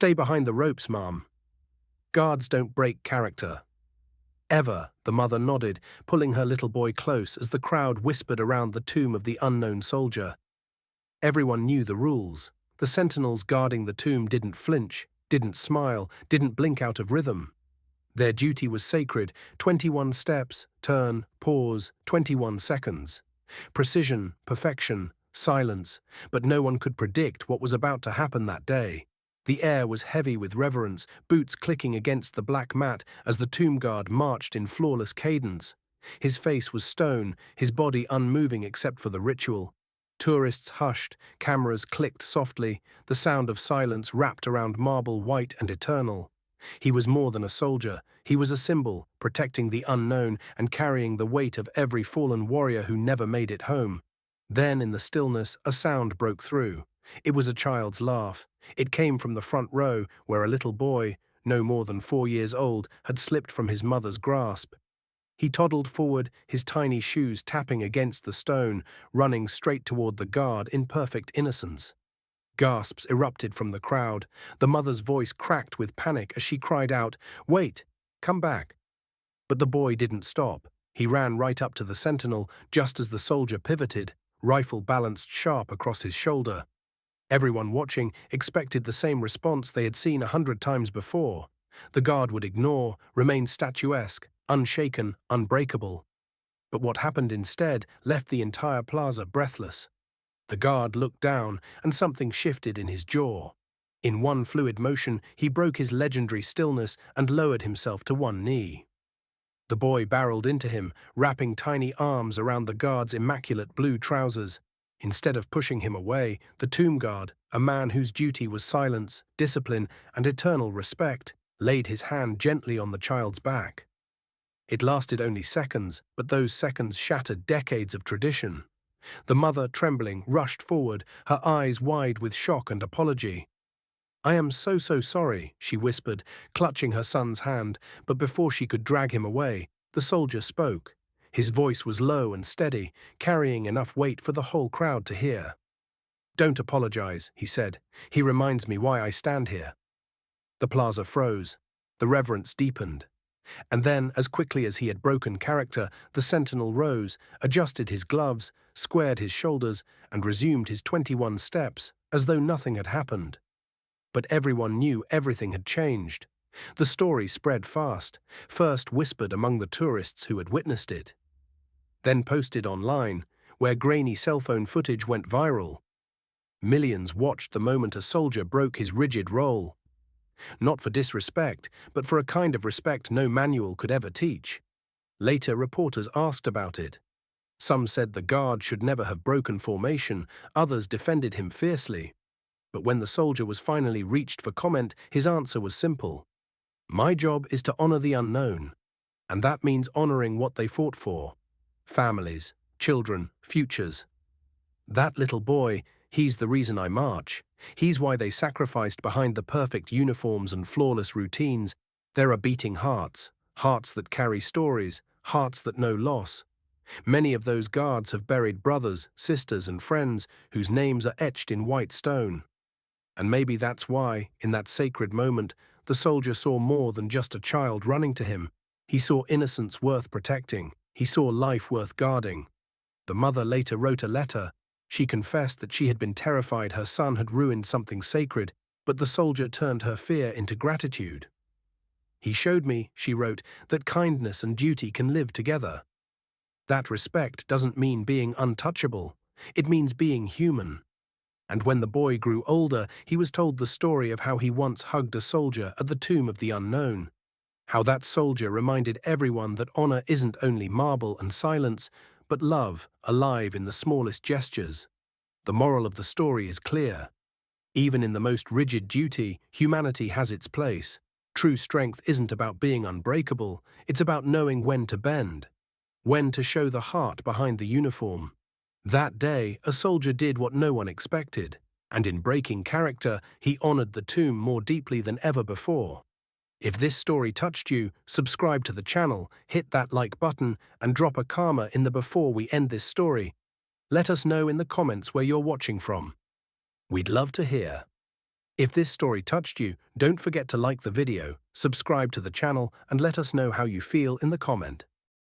Stay behind the ropes, Mom. Guards don't break character. Ever, the mother nodded, pulling her little boy close as the crowd whispered around the tomb of the unknown soldier. Everyone knew the rules. The sentinels guarding the tomb didn't flinch, didn't smile, didn't blink out of rhythm. Their duty was sacred: 21 steps, turn, pause, 21 seconds. Precision, perfection, silence, but no one could predict what was about to happen that day. The air was heavy with reverence, boots clicking against the black mat as the tomb guard marched in flawless cadence. His face was stone, his body unmoving except for the ritual. Tourists hushed, cameras clicked softly, the sound of silence wrapped around marble white and eternal. He was more than a soldier, he was a symbol, protecting the unknown and carrying the weight of every fallen warrior who never made it home. Then, in the stillness, a sound broke through. It was a child's laugh. It came from the front row, where a little boy, no more than 4 years old, had slipped from his mother's grasp. He toddled forward, his tiny shoes tapping against the stone, running straight toward the guard in perfect innocence. Gasps erupted from the crowd. The mother's voice cracked with panic as she cried out, "Wait! Come back!" But the boy didn't stop. He ran right up to the sentinel just as the soldier pivoted, rifle balanced sharp across his shoulder. Everyone watching expected the same response they had seen 100 times before. The guard would ignore, remain statuesque, unshaken, unbreakable. But what happened instead left the entire plaza breathless. The guard looked down, and something shifted in his jaw. In one fluid motion, he broke his legendary stillness and lowered himself to one knee. The boy barreled into him, wrapping tiny arms around the guard's immaculate blue trousers. Instead of pushing him away, the tomb guard, a man whose duty was silence, discipline, and eternal respect, laid his hand gently on the child's back. It lasted only seconds, but those seconds shattered decades of tradition. The mother, trembling, rushed forward, her eyes wide with shock and apology. "I am so sorry," she whispered, clutching her son's hand, but before she could drag him away, the soldier spoke. His voice was low and steady, carrying enough weight for the whole crowd to hear. "Don't apologize," he said. "He reminds me why I stand here." The plaza froze. The reverence deepened. And then, as quickly as he had broken character, the sentinel rose, adjusted his gloves, squared his shoulders, and resumed his 21 steps, as though nothing had happened. But everyone knew everything had changed. The story spread fast, first whispered among the tourists who had witnessed it, then posted online, where grainy cell phone footage went viral. Millions watched the moment a soldier broke his rigid role. Not for disrespect, but for a kind of respect no manual could ever teach. Later, reporters asked about it. Some said the guard should never have broken formation, others defended him fiercely. But when the soldier was finally reached for comment, his answer was simple. "My job is to honor the unknown, and that means honoring what they fought for. Families, children, futures. That little boy, he's the reason I march. He's why they sacrificed behind the perfect uniforms and flawless routines. There are beating hearts, hearts that carry stories, hearts that know loss. Many of those guards have buried brothers, sisters, and friends whose names are etched in white stone. And maybe that's why, in that sacred moment, the soldier saw more than just a child running to him. He saw innocence worth protecting. He saw life worth guarding." The mother later wrote a letter. She confessed that she had been terrified her son had ruined something sacred, but the soldier turned her fear into gratitude. "He showed me," she wrote, "that kindness and duty can live together. That respect doesn't mean being untouchable. It means being human." And when the boy grew older, he was told the story of how he once hugged a soldier at the tomb of the unknown. How that soldier reminded everyone that honor isn't only marble and silence, but love, alive in the smallest gestures. The moral of the story is clear. Even in the most rigid duty, humanity has its place. True strength isn't about being unbreakable, it's about knowing when to bend, when to show the heart behind the uniform. That day, a soldier did what no one expected, and in breaking character, he honored the tomb more deeply than ever before. If this story touched you, subscribe to the channel, hit that like button, and drop a karma in the before we end this story. Let us know in the comments where you're watching from. We'd love to hear. If this story touched you, don't forget to like the video, subscribe to the channel, and let us know how you feel in the comment.